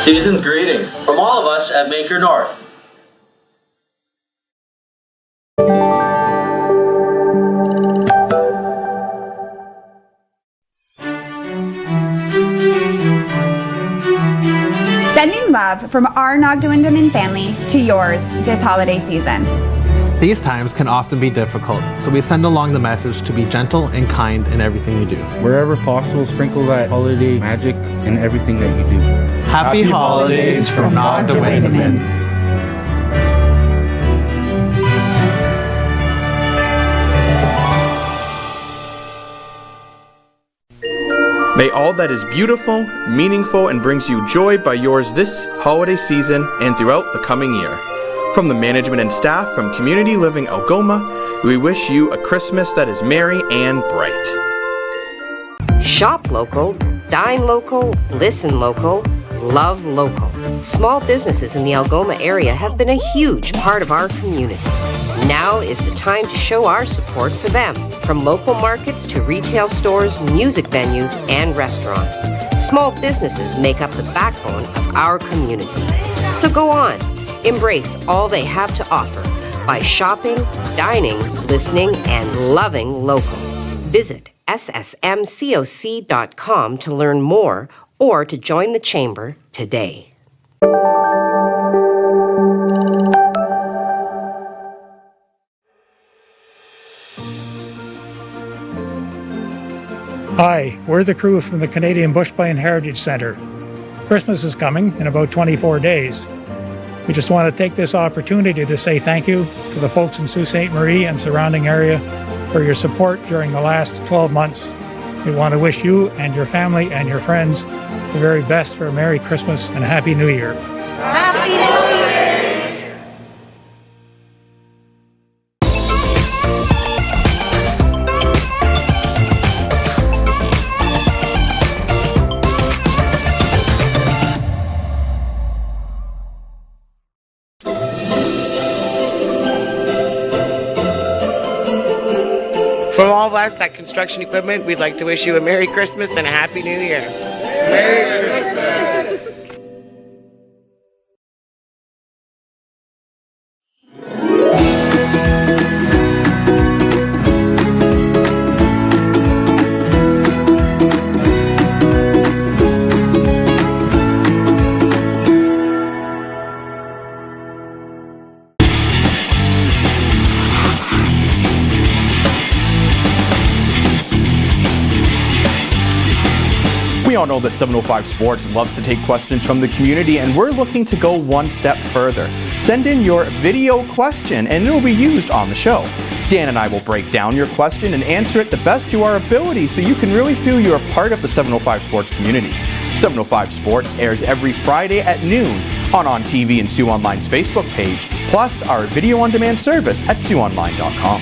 Season's greetings from all of us at Maker North. Sending love from our Nogdawindaman family to yours this holiday season. These times can often be difficult, so we send along the message to be gentle and kind in everything you do. Wherever possible, sprinkle that holiday magic in everything that you do. Happy holidays from Nogdawindaman. May all that is beautiful, meaningful, and brings you joy by yours this holiday season and throughout the coming year. From the management and staff from Community Living Algoma, we wish you a Christmas that is merry and bright. Shop local, dine local, listen local, love local. Small businesses in the Algoma area have been a huge part of our community. Now is the time to show our support for them. From local markets to retail stores, music venues, and restaurants. Small businesses make up the backbone of our community. So go on, embrace all they have to offer by shopping, dining, listening, and loving local. Visit ssmcoc.com to learn more or to join the Chamber today. Hi, we're the crew from the Canadian Bushpine Heritage Centre. Christmas is coming in about 24 days. We just want to take this opportunity to say thank you to the folks in Sault Ste. Marie and surrounding area for your support during the last 12 months. We want to wish you and your family and your friends the very best for a Merry Christmas and a Happy New Year. Happy New Year! From all of us at Construction Equipment, we'd like to wish you a Merry Christmas and a Happy New Year. Merry Christmas! We all know that 705 Sports loves to take questions from the community, and we're looking to go one step further. Send in your video question and it will be used on the show. Dan and I will break down your question and answer it the best to our ability so you can really feel you're a part of the 705 Sports community. 705 Sports airs every Friday at noon on TV and Sioux Online's Facebook page, plus our video on demand service at SiouxOnline.com.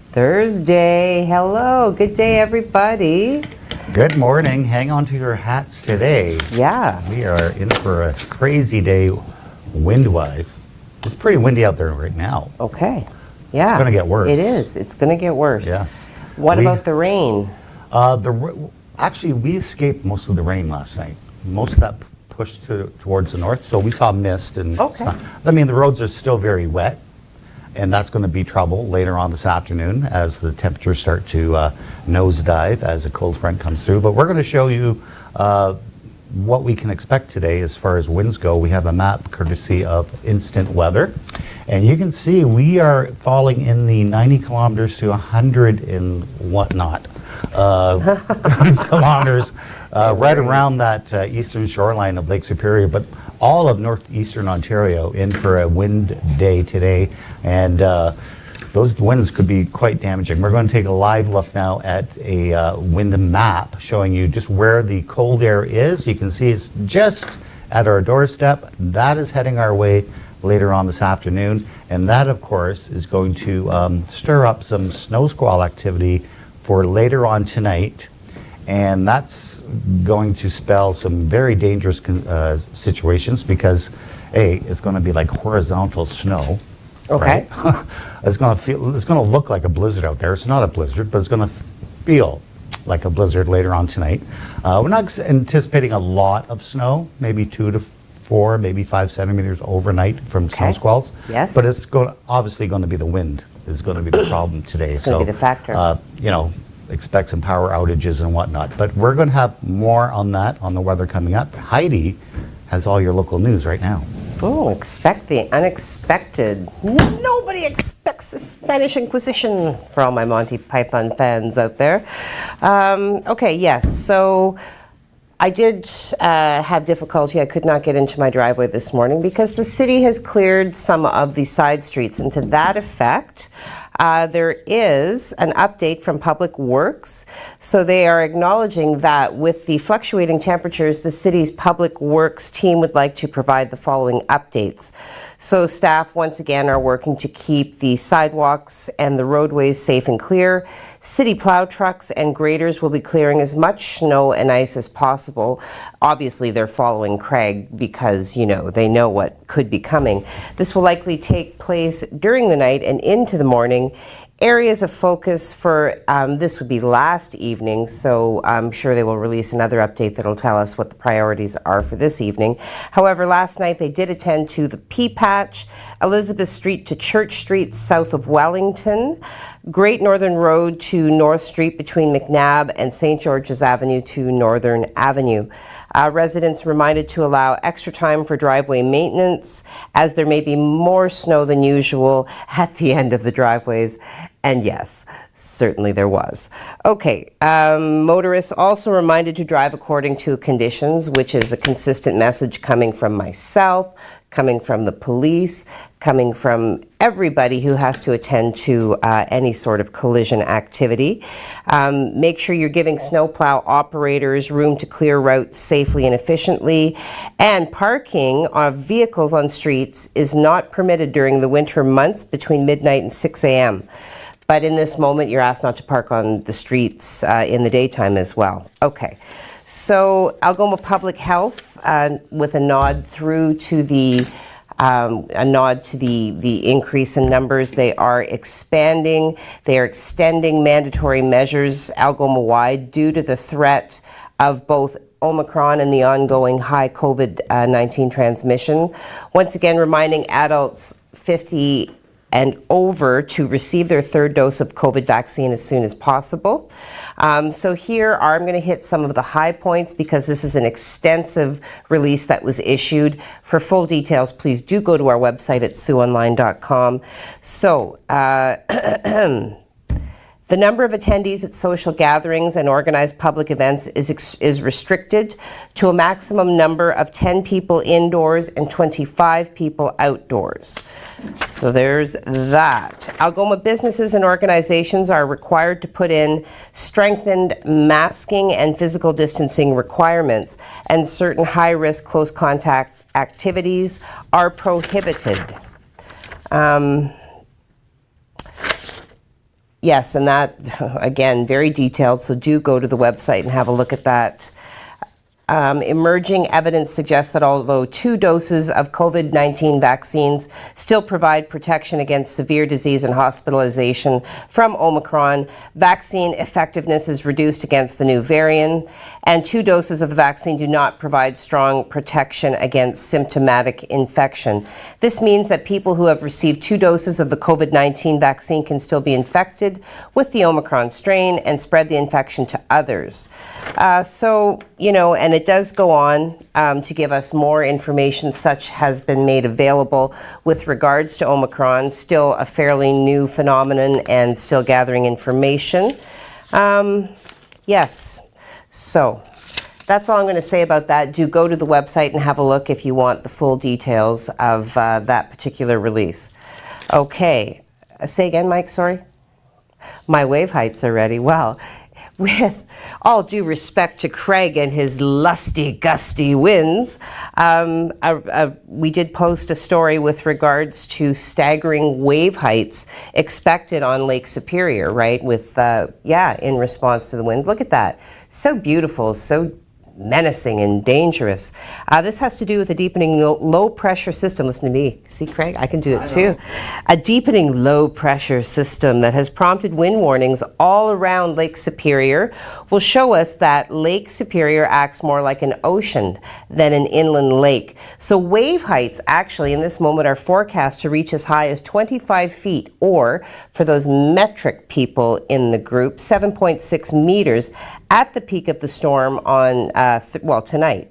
Thursday. Hello. Good day, everybody. Good morning. Hang on to your hats today. Yeah. We are in for a crazy day wind-wise. It's pretty windy out there right now. Okay. Yeah. It's going to get worse. It is. It's going to get worse. Yes. What about the rain? Actually, we escaped most of the rain last night. Most of that pushed towards the north, so we saw mist and stuff. I mean, the roads are still very wet, and that's going to be trouble later on this afternoon as the temperatures start to nosedive as a cold front comes through. But we're going to show you what we can expect today as far as winds go. We have a map courtesy of Instant Weather, and you can see we are falling in the 90 kilometers to 100 and whatnot kilometers right around that eastern shoreline of Lake Superior, but all of northeastern Ontario in for a wind day today, and those winds could be quite damaging. We're going to take a live look now at a wind map showing you just where the cold air is. You can see it's just at our doorstep. That is heading our way later on this afternoon, and that of course is going to stir up some snow squall activity for later on tonight, and that's going to spell some very dangerous situations because it's going to be like horizontal snow. Okay. Right? It's going to look like a blizzard out there. It's not a blizzard, but it's going to feel like a blizzard later on tonight. We're not anticipating a lot of snow, maybe 2 to 4, maybe 5 centimeters overnight from snow squalls. Yes. But it's obviously going to be the wind is going to be the problem today. It's going to be the factor. Expect some power outages and whatnot. But we're going to have more on that, on the weather coming up. Heidi has all your local news right now. Oh, expect the unexpected. Nobody expects the Spanish Inquisition for all my Monty Python fans out there. Okay, yes. So I did have difficulty. I could not get into my driveway this morning because the city has cleared some of the side streets. And to that effect, there is an update from Public Works. So they are acknowledging that with the fluctuating temperatures, the city's Public Works team would like to provide the following updates. So staff once again are working to keep the sidewalks and the roadways safe and clear. City plow trucks and graders will be clearing as much snow and ice as possible. Obviously, they're following Craig because, they know what could be coming. This will likely take place during the night and into the morning. Areas of focus for this would be last evening, so I'm sure they will release another update that'll tell us what the priorities are for this evening. However, last night they did attend to the Pea Patch, Elizabeth Street to Church Street south of Wellington, Great Northern Road to North Street between McNabb and St. George's Avenue to Northern Avenue. Residents reminded to allow extra time for driveway maintenance as there may be more snow than usual at the end of the driveways. And yes, certainly there was. Okay, motorists also reminded to drive according to conditions, which is a consistent message coming from myself, coming from the police, coming from everybody who has to attend to any sort of collision activity. Make sure you're giving snowplow operators room to clear routes safely and efficiently. And parking of vehicles on streets is not permitted during the winter months between midnight and 6 a.m. But in this moment, you're asked not to park on the streets in the daytime as well. Okay, so Algoma Public Health, with a nod through to the increase in numbers. They are expanding. They are extending mandatory measures Algoma-wide due to the threat of both Omicron and the ongoing high COVID-19 transmission. Once again, reminding adults 50 and over to receive their third dose of COVID vaccine as soon as possible. So here I'm going to hit some of the high points because this is an extensive release that was issued. For full details, please do go to our website at sueonline.com. So, the number of attendees at social gatherings and organized public events is restricted to a maximum number of 10 people indoors and 25 people outdoors. So there's that. Algoma businesses and organizations are required to put in strengthened masking and physical distancing requirements, and certain high-risk close contact activities are prohibited. Yes, and that, again, very detailed, so do go to the website and have a look at that. Emerging evidence suggests that although 2 doses of COVID-19 vaccines still provide protection against severe disease and hospitalization from Omicron, vaccine effectiveness is reduced against the new variant, and 2 doses of the vaccine do not provide strong protection against symptomatic infection. This means that people who have received 2 doses of the COVID-19 vaccine can still be infected with the Omicron strain and spread the infection to others. And it does go on to give us more information. Such has been made available with regards to Omicron, still a fairly new phenomenon and still gathering information. Yes, so that's all I'm going to say about that. Do go to the website and have a look if you want the full details of that particular release. Okay, say again, Mike, sorry? My wave heights are ready. Well, with all due respect to Craig and his lusty, gusty winds, we did post a story with regards to staggering wave heights expected on Lake Superior, right? With, in response to the winds. Look at that. So beautiful, so menacing and dangerous. This has to do with a deepening low pressure system. Listen to me. See, Craig, I can do it too. A deepening low pressure system that has prompted wind warnings all around Lake Superior will show us that Lake Superior acts more like an ocean than an inland lake. So wave heights actually in this moment are forecast to reach as high as 25 feet, or for those metric people in the group, 7.6 meters at the peak of the storm on tonight.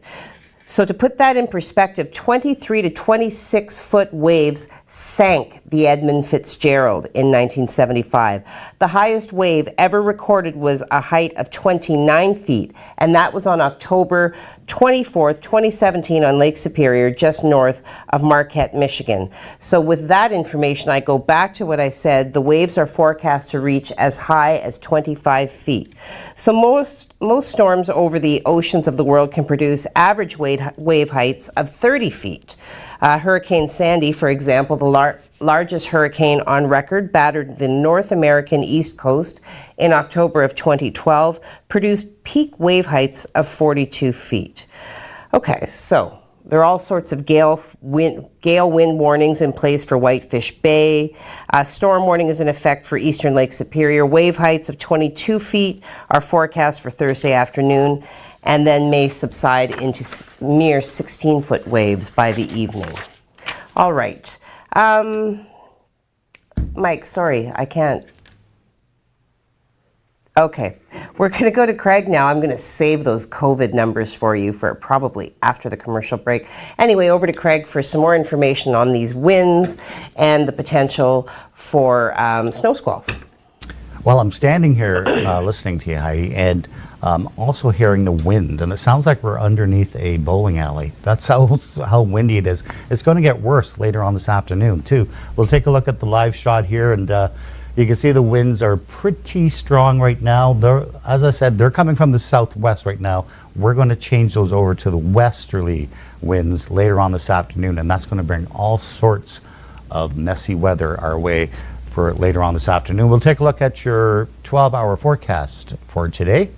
So to put that in perspective, 23 to 26 foot waves sank the Edmund Fitzgerald in 1975. The highest wave ever recorded was a height of 29 feet, and that was on October 24th, 2017 on Lake Superior, just north of Marquette, Michigan. So with that information, I go back to what I said. The waves are forecast to reach as high as 25 feet. So most storms over the oceans of the world can produce average wave heights of 30 feet. Hurricane Sandy, for example, the largest hurricane on record, battered the North American East Coast in October of 2012, produced peak wave heights of 42 feet. Okay, so there are all sorts of gale wind warnings in place for Whitefish Bay. Storm warning is in effect for eastern Lake Superior. Wave heights of 22 feet are forecast for Thursday afternoon, and then may subside into mere 16-foot waves by the evening. All right. Mike, sorry, I can't. Okay, we're going to go to Craig now. I'm going to save those COVID numbers for you for probably after the commercial break. Anyway, over to Craig for some more information on these winds and the potential for snow squalls. Well, I'm standing here listening to you, Heidi, and also hearing the wind, and it sounds like we're underneath a bowling alley. That's how windy it is. It's going to get worse later on this afternoon, too. We'll take a look at the live shot here, and you can see the winds are pretty strong right now. As I said, they're coming from the southwest right now. We're going to change those over to the westerly winds later on this afternoon, and that's going to bring all sorts of messy weather our way for later on this afternoon. We'll take a look at your 12-hour forecast for today.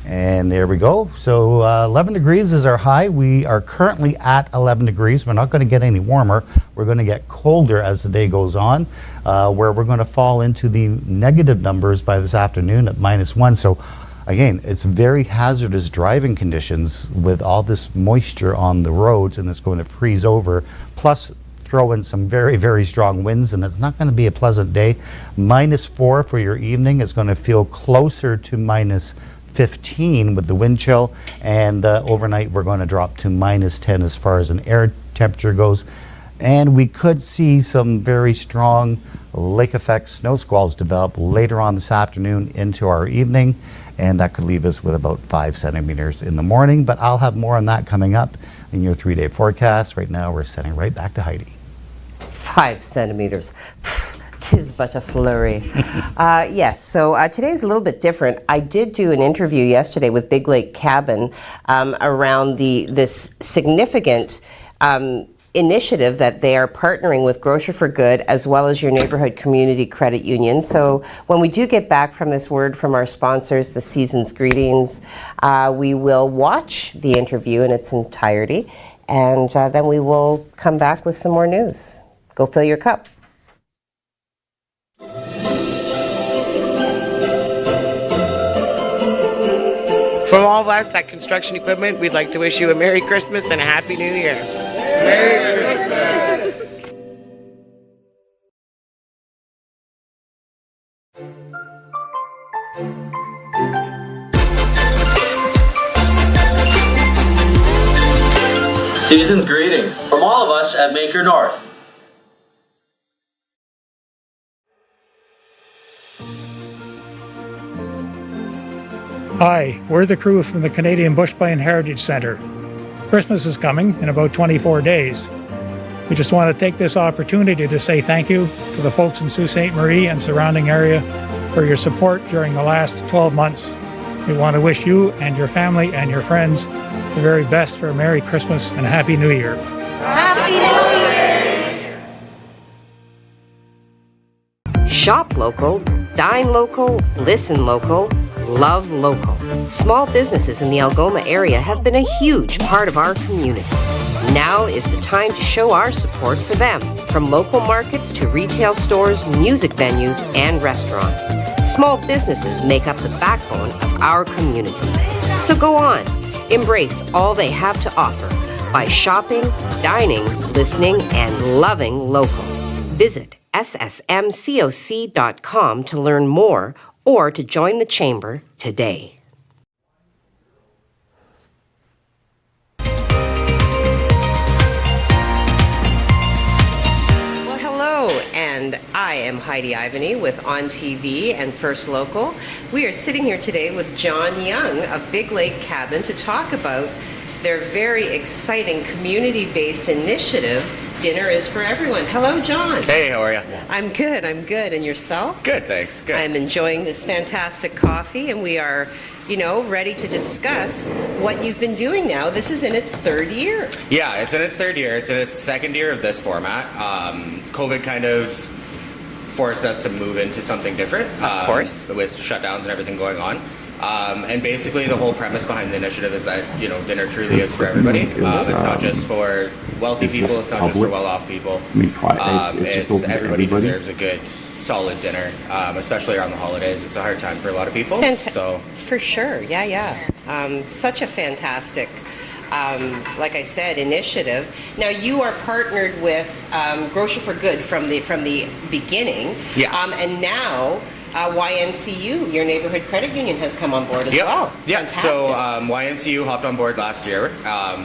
And there we go. So 11 degrees is our high. We are currently at 11 degrees. We're not going to get any warmer. We're going to get colder as the day goes on, where we're going to fall into the negative numbers by this afternoon at -1. So again, it's very hazardous driving conditions with all this moisture on the roads, and it's going to freeze over. Plus, throw in some very, very strong winds, and it's not going to be a pleasant day. -4 for your evening. It's going to feel closer to -15 with the wind chill, and overnight we're going to drop to -10 as far as an air temperature goes. And we could see some very strong lake effect snow squalls develop later on this afternoon into our evening, and that could leave us with about 5 centimeters in the morning. But I'll have more on that coming up in your 3-day forecast. Right now we're sending right back to Heidi. 5 centimeters. Tis but a flurry. Yes, so today's a little bit different. I did do an interview yesterday with Big Lake Cabin around this significant initiative that they are partnering with Grocer for Good as well as your neighborhood community credit union. So when we do get back from this word from our sponsors, the season's greetings, we will watch the interview in its entirety, and then we will come back with some more news. Go fill your cup. From all of us at Construction Equipment, we'd like to wish you a Merry Christmas and a Happy New Year. Merry Christmas! Season's greetings from all of us at Maker North. Hi, we're the crew from the Canadian Bushbine Heritage Centre. Christmas is coming in about 24 days. We just want to take this opportunity to say thank you to the folks in Sault Ste. Marie and surrounding area for your support during the last 12 months. We want to wish you and your family and your friends the very best for a Merry Christmas and a Happy New Year. Happy New Year! Shop local, dine local, listen local, love local. Small businesses in the Algoma area have been a huge part of our community. Now is the time to show our support for them, from local markets to retail stores, music venues, and restaurants. Small businesses make up the backbone of our community. So go on, embrace all they have to offer by shopping, dining, listening, and loving local. Visit ssmcoc.com to learn more or to join the chamber today. Well, hello, and I am Heidi Ivany with On TV and First Local. We are sitting here today with John Young of Big Lake Cabin to talk about their very exciting community-based initiative, Dinner is for Everyone. Hello, John. Hey, how are you? I'm good. And yourself? Good, thanks. Good. I'm enjoying this fantastic coffee, and we are, ready to discuss what you've been doing now. This is in its third year. Yeah, it's in its third year. It's in its second year of this format. COVID kind of forced us to move into something different. Of course. With shutdowns and everything going on. And basically the whole premise behind the initiative is that, dinner truly is for everybody. It's not just for wealthy people, it's not just for well-off people. It's everybody deserves a good, solid dinner, especially around the holidays. It's a hard time for a lot of people. So For sure, yeah. Such a fantastic, like I said, initiative. Now you are partnered with Grocer for Good from the beginning. Yeah. And now YNCU, your neighborhood credit union, has come on board as well. Yeah, Fantastic. so YNCU hopped on board last year.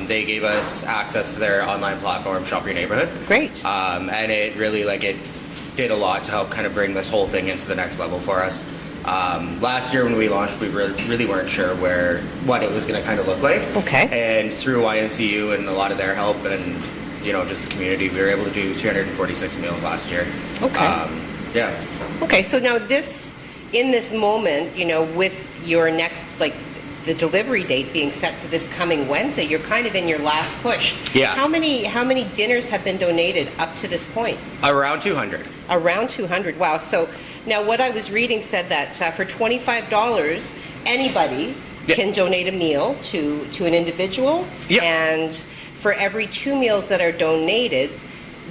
They gave us access to their online platform, Shop Your Neighborhood. Great. And it really, it did a lot to help kind of bring this whole thing into the next level for us. Last year when we launched, we really weren't sure what it was going to kind of look like. Okay. And through YNCU and a lot of their help and, just the community, we were able to do 246 meals last year. Okay. Yeah. Okay, so now in this moment, with your next, the delivery date being set for this coming Wednesday, you're kind of in your last push. Yeah. How many dinners have been donated up to this point? Around 200. Around 200. Wow. So now what I was reading said that for $25, anybody can donate a meal to an individual. Yeah. And for every 2 meals that are donated,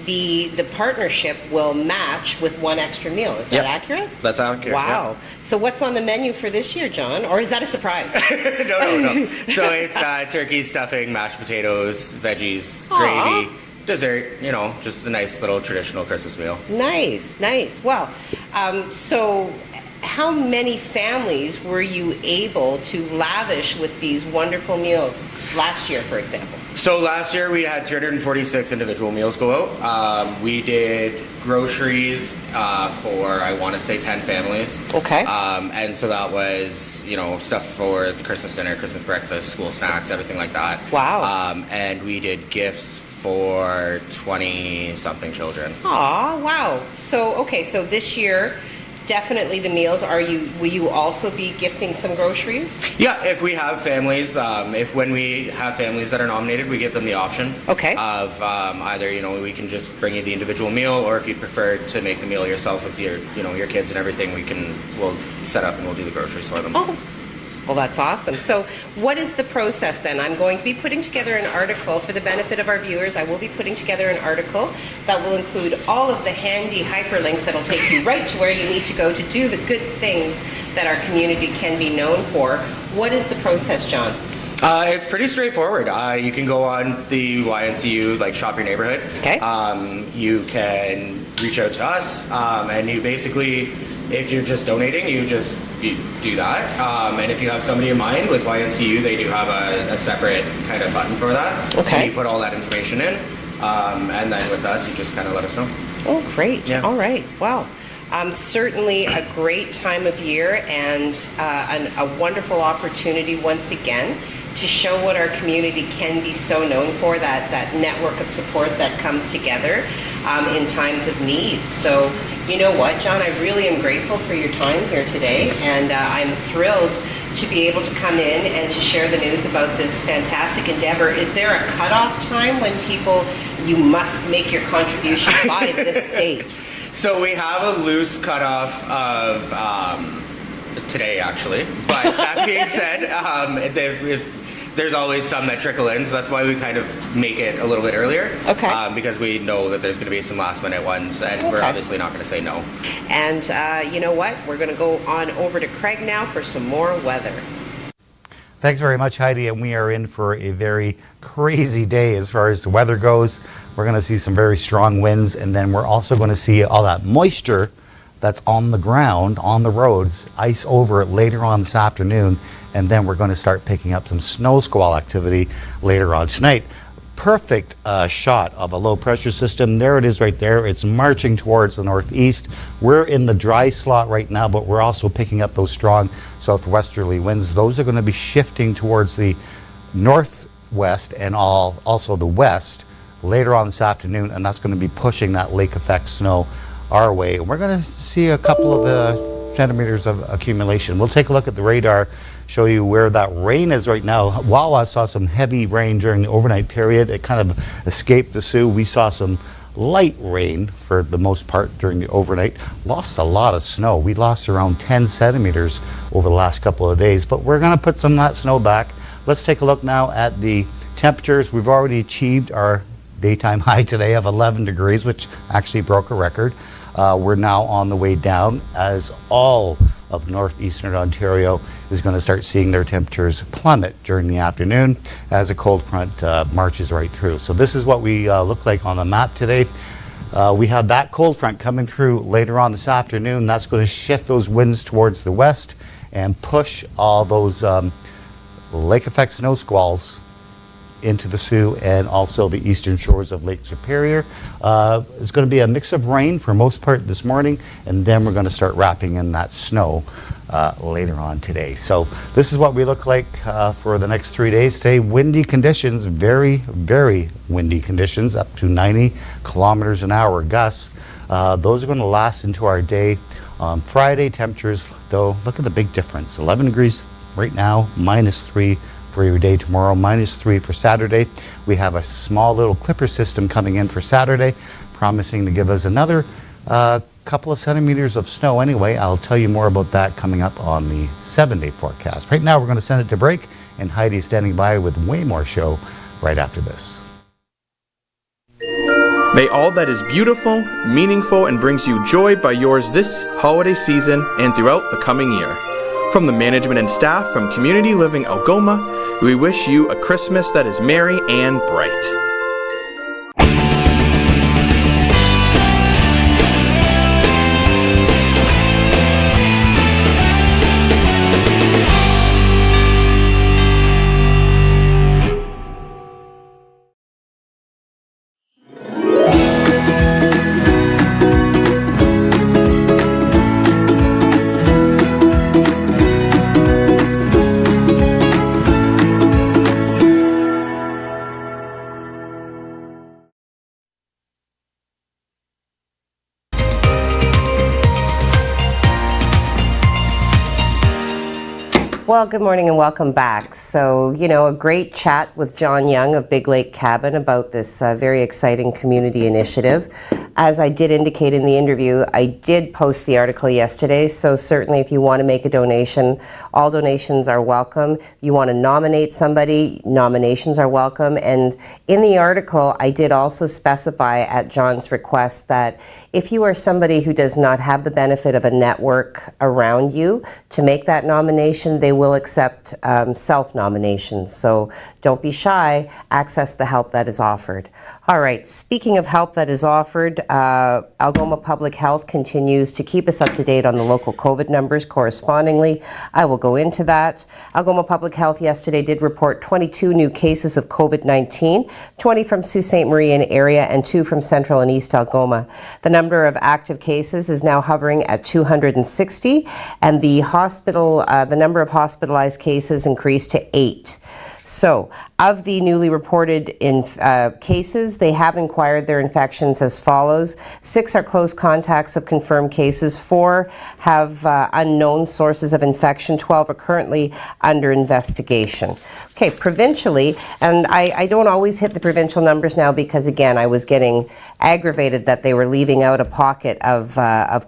the partnership will match with 1 extra meal. Is that accurate? That's accurate. Wow. Yeah. So what's on the menu for this year, John? Or is that a surprise? No. So it's turkey, stuffing, mashed potatoes, veggies, Aw. gravy, dessert, just a nice little traditional Christmas meal. Nice. Well, so how many families were you able to lavish with these wonderful meals last year, for example? So last year we had 246 individual meals go out. We did groceries for, I want to say, 10 families. Okay. And so that was, stuff for the Christmas dinner, Christmas breakfast, school snacks, everything like that. Wow. And we did gifts for 20-something children. Aw, wow. So, okay, so this year, definitely the meals. Will you also be gifting some groceries? Yeah, if we have families, when we have families that are nominated, we give them the option. Okay. Of either we can just bring you the individual meal, or if you'd prefer to make the meal yourself with your your kids and everything, we'll set up and we'll do the groceries for them. Oh. Well, that's awesome. So what is the process then? I'm going to be putting together an article for the benefit of our viewers. I will be putting together an article that will include all of the handy hyperlinks that will take you right to where you need to go to do the good things that our community can be known for. What is the process, John? It's pretty straightforward. You can go on the YNCU, Shop Your Neighborhood. Okay. You can reach out to us, and you basically, if you're just donating, you do that. And if you have somebody in mind with YNCU, they do have a separate kind of button for that. Okay. And you put all that information in, and then with us, you just kind of let us know. Oh, great. Yeah. All right. Wow. Certainly a great time of year and a wonderful opportunity once again to show what our community can be so known for, that network of support that comes together in times of need. So, you know what, John, I really am grateful for your time here today. Thanks. And I'm thrilled to be able to come in and to share the news about this fantastic endeavor. Is there a cutoff time when you must make your contribution by this date? So we have a loose cutoff of today, actually. But that being said, there's always some that trickle in, so that's why we kind of make it a little bit earlier. Okay. Because we know that there's going to be some last minute ones, and we're obviously not going to say no. And you know what? We're going to go on over to Craig now for some more weather. Thanks very much, Heidi, and we are in for a very crazy day as far as the weather goes. We're going to see some very strong winds, and then we're also going to see all that moisture that's on the ground, on the roads, ice over it later on this afternoon, and then we're going to start picking up some snow squall activity later on tonight. Perfect shot of a low pressure system. There it is right there. It's marching towards the northeast. We're in the dry slot right now, but we're also picking up those strong southwesterly winds. Those are going to be shifting towards the northwest and also the west later on this afternoon, and that's going to be pushing that lake effect snow our way. And we're going to see a couple of centimeters of accumulation. We'll take a look at the radar, show you where that rain is right now. Wawa saw some heavy rain during the overnight period. It kind of escaped the Sioux. We saw some light rain for the most part during the overnight. Lost a lot of snow. We lost around 10 centimeters over the last couple of days, but we're going to put some of that snow back. Let's take a look now at the temperatures. We've already achieved our daytime high today of 11 degrees, which actually broke a record. We're now on the way down as all of northeastern Ontario is going to start seeing their temperatures plummet during the afternoon as a cold front marches right through. So this is what we look like on the map today. We have that cold front coming through later on this afternoon. That's going to shift those winds towards the west and push all those lake effect snow squalls into the Sioux and also the eastern shores of Lake Superior. It's going to be a mix of rain for most part this morning, and then we're going to start wrapping in that snow later on today. So this is what we look like for the next 3 days. Today, windy conditions, very, very windy conditions, up to 90 kilometers an hour gusts. Those are going to last into our day. On Friday, temperatures, though, look at the big difference. 11 degrees right now, -3 for your day tomorrow, -3 for Saturday. We have a small little clipper system coming in for Saturday, promising to give us another couple of centimeters of snow anyway. I'll tell you more about that coming up on the 7-day forecast. Right now, we're going to send it to break, and Heidi is standing by with way more show right after this. May all that is beautiful, meaningful, and brings you joy by yours this holiday season and throughout the coming year. From the management and staff from Community Living Algoma, we wish you a Christmas that is merry and bright. Well, good morning and welcome back. So, a great chat with John Young of Big Lake Cabin about this very exciting community initiative. As I did indicate in the interview, I did post the article yesterday, so certainly if you want to make a donation, all donations are welcome. If you want to nominate somebody, nominations are welcome. And in the article, I did also specify at John's request that if you are somebody who does not have the benefit of a network around you to make that nomination, they will accept self-nominations. So don't be shy, access the help that is offered. All right, speaking of help that is offered, Algoma Public Health continues to keep us up to date on the local COVID numbers correspondingly. I will go into that. Algoma Public Health yesterday did report 22 new cases of COVID-19, 20 from Sault Ste. Marie and area and 2 from Central and East Algoma. The number of active cases is now hovering at 260, and the number of hospitalized cases increased to 8. So, of the newly reported cases, they have inquired their infections as follows. 6 are close contacts of confirmed cases. 4 have unknown sources of infection. 12 are currently under investigation. Okay, provincially, and I don't always hit the provincial numbers now because, again, I was getting aggravated that they were leaving out a pocket of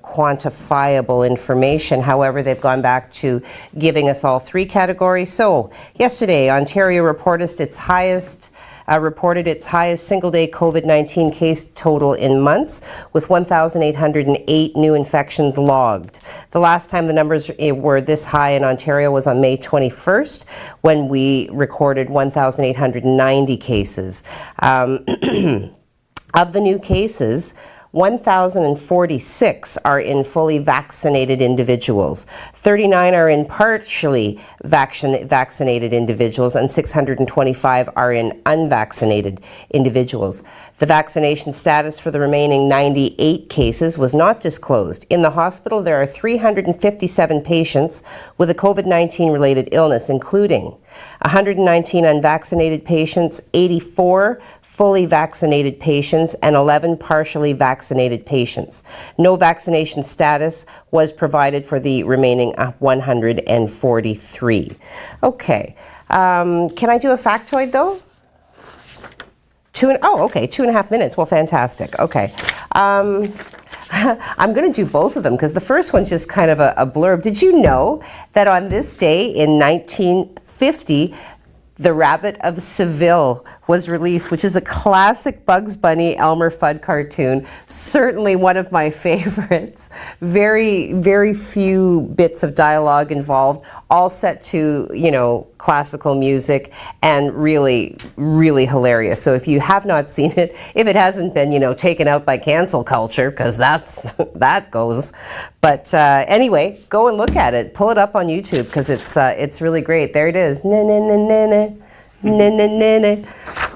quantifiable information. However, they've gone back to giving us all 3 categories. So, yesterday, Ontario reported its highest single-day COVID-19 case total in months, with 1,808 new infections logged. The last time the numbers were this high in Ontario was on May 21st, when we recorded 1,890 cases. Of the new cases, 1,046 are in fully vaccinated individuals, 39 are in partially vaccinated individuals, and 625 are in unvaccinated individuals. The vaccination status for the remaining 98 cases was not disclosed. In the hospital, there are 357 patients with a COVID-19 related illness, including 119 unvaccinated patients, 84 fully vaccinated patients, and 11 partially vaccinated patients. No vaccination status was provided for the remaining 143. Okay. Can I do a factoid, though? 2.5 minutes. Well, fantastic. Okay. I'm going to do both of them because the first one's just kind of a blurb. Did you know that on this day in 1950, The Rabbit of Seville was released, which is a classic Bugs Bunny Elmer Fudd cartoon. Certainly one of my favorites. Very, very few bits of dialogue involved, all set to, classical music, and really, really hilarious. So if you have not seen it, if it hasn't been, taken out by cancel culture, because that goes. But anyway, go and look at it. Pull it up on YouTube because it's really great. There it is.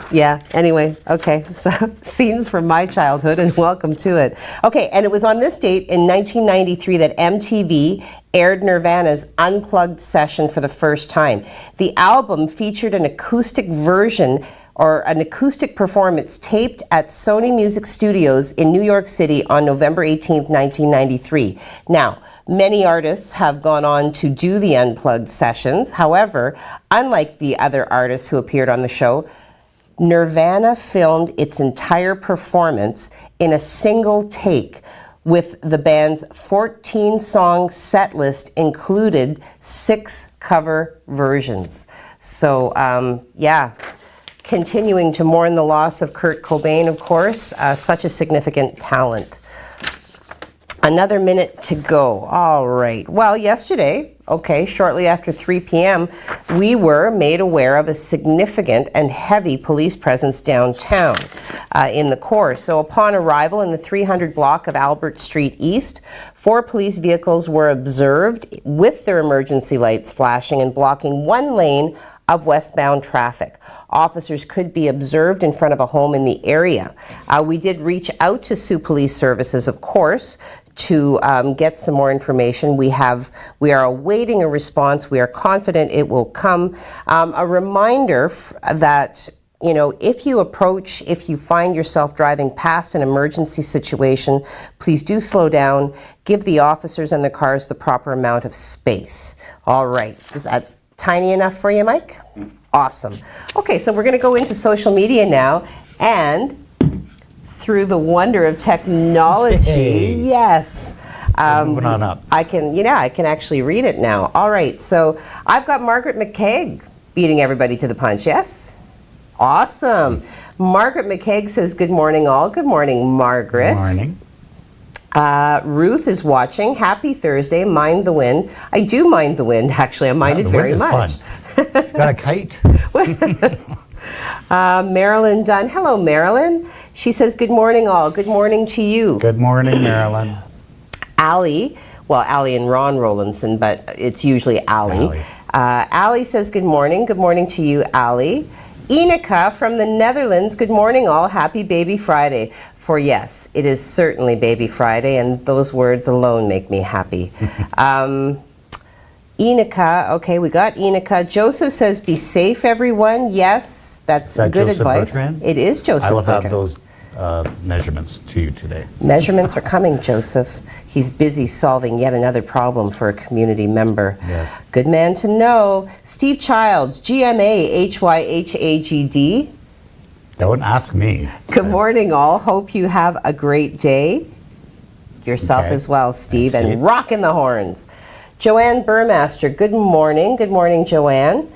Yeah, anyway, okay, so scenes from my childhood, and welcome to it. Okay, and it was on this date in 1993 that MTV aired Nirvana's Unplugged session for the first time. The album featured an acoustic version or an acoustic performance taped at Sony Music Studios in New York City on November 18th, 1993. Now, many artists have gone on to do the Unplugged sessions. However, unlike the other artists who appeared on the show, Nirvana filmed its entire performance in a single take, with the band's 14-song set list included 6 cover versions. So, continuing to mourn the loss of Kurt Cobain, of course, such a significant talent. Another minute to go. All right. Well, yesterday, shortly after 3 p.m., we were made aware of a significant and heavy police presence downtown in the core. So upon arrival in the 300 block of Albert Street East, 4 police vehicles were observed with their emergency lights flashing and blocking 1 lane of westbound traffic. Officers could be observed in front of a home in the area. We did reach out to Sault Police Services, of course, to get some more information. We are awaiting a response. We are confident it will come. A reminder that you know, if you find yourself driving past an emergency situation, please do slow down. Give the officers and the cars the proper amount of space. All right. Is that tiny enough for you, Mike? Awesome. Okay, so we're going to go into social media now, and through the wonder of technology, yes. Moving on up. I can actually read it now. All right, so I've got Margaret McKeag beating everybody to the punch, yes? Awesome. Margaret McKeag says, good morning all. Good morning, Margaret. Good morning. Ruth is watching. Happy Thursday. Mind the wind. I do mind the wind, actually. I mind it very much. Fun. Got a kite? Marilyn Dunn. Hello, Marilyn. She says, good morning all. Good morning to you. Good morning, Marilyn. Allie. Well, Allie and Ron Rowlandson, but it's usually Allie. Allie says, good morning. Good morning to you, Allie. Inika from the Netherlands. Good morning all. Happy Baby Friday. For yes, it is certainly Baby Friday, and those words alone make me happy. Inika, okay, we got Inika. Joseph says, be safe, everyone. Yes, that's good Joseph advice. Bertrand? It is Joseph I will have Bertrand. those measurements to you today. Measurements are coming, Joseph. He's busy solving yet another problem for a community member. Yes. Good man to know. Steve Childs, GMA-HYHAGD. Don't ask me. Good morning, all. Hope you have a great day. Yourself Okay. as well, Steve. Thanks, and Steve. rockin' the horns. Joanne Burmaster, good morning. Good morning, Joanne.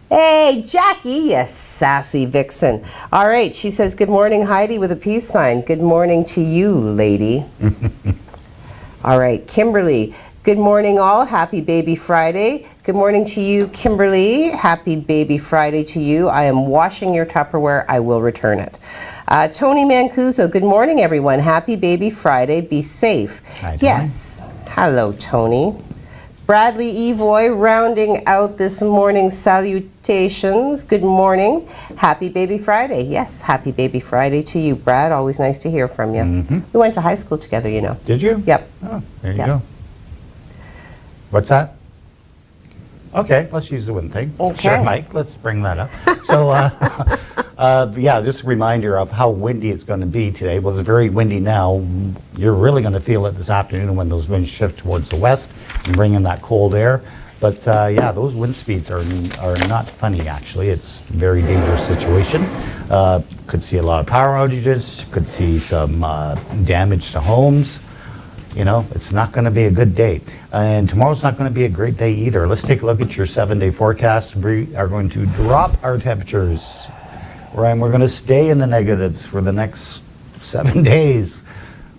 Hey, Jackie, yes, sassy vixen. All right, she says, good morning, Heidi, with a peace sign. Good morning to you, lady. All right, Kimberly, good morning, all. Happy Baby Friday. Good morning to you, Kimberly. Happy Baby Friday to you. I am washing your Tupperware. I will return it. Tony Mancuso, good morning, everyone. Happy Baby Friday. Be safe. Hi, Tony. Yes. Hello, Tony. Bradley Evoy rounding out this morning's salutations. Good morning. Happy Baby Friday. Yes, happy Baby Friday to you, Brad. Always nice to hear from you. We went to high school together, you know. Did you? Yep. Oh, there you Yep. go. What's that? Okay, let's use the wind thing. Okay. Sure, Mike, let's bring that up. So, yeah, just a reminder of how windy it's going to be today. Well, it's very windy now. You're really going to feel it this afternoon when those winds shift towards the west and bring in that cold air. But yeah, those wind speeds are not funny, actually. It's a very dangerous situation. Could see a lot of power outages, could see some damage to homes. You know, it's not going to be a good day. And tomorrow's not going to be a great day either. Let's take a look at your 7-day forecast. We are going to drop our temperatures. Right, we're going to stay in the negatives for the next 7 days.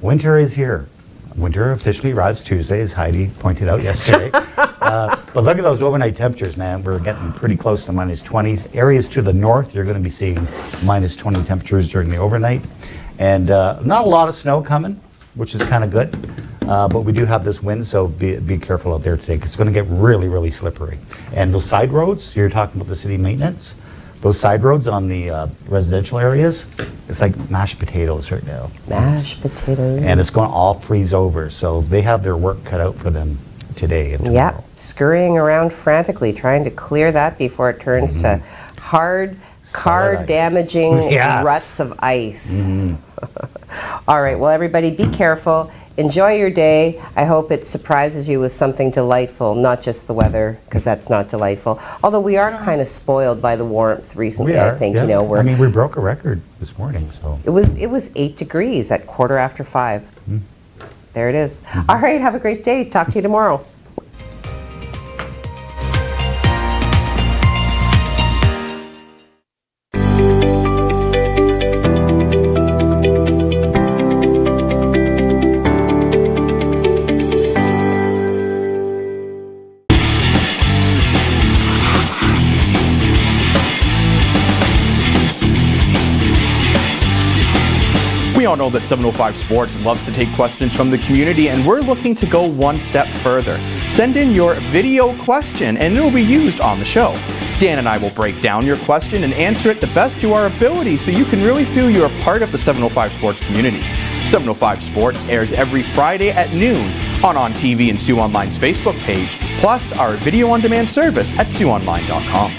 Winter is here. Winter officially arrives Tuesday, as Heidi pointed out yesterday. But look at those overnight temperatures, man. We're getting pretty close to minus 20s. Areas to the north, you're going to be seeing minus 20 temperatures during the overnight. And not a lot of snow coming, which is kind of good. But we do have this wind, so be careful out there today, because it's going to get really, really slippery. And those side roads, you're talking about the city maintenance, those side roads on the residential areas, it's like mashed potatoes right now. Mashed potatoes. And it's going to all freeze over, so they have their work cut out for them today and tomorrow. Yep, scurrying around frantically, trying to clear that before it turns to hard, car-damaging Yeah. ruts of ice. All right, well, everybody, be careful. Enjoy your day. I hope it surprises you with something delightful, not just the weather, because that's not delightful. Although we are kind of spoiled by the warmth recently, We are, I think. yeah. You know, I mean, we broke a record this morning, so. it was 8 degrees at 5:15. There it is. All right, have a great day. Talk to you tomorrow. We all know that 705 Sports loves to take questions from the community, and we're looking to go one step further. Send in your video question, and it will be used on the show. Dan and I will break down your question and answer it the best to our ability, so you can really feel you're a part of the 705 Sports community. 705 Sports airs every Friday at noon on TV and Sioux Online's Facebook page, plus our video-on-demand service at SiouxOnline.com.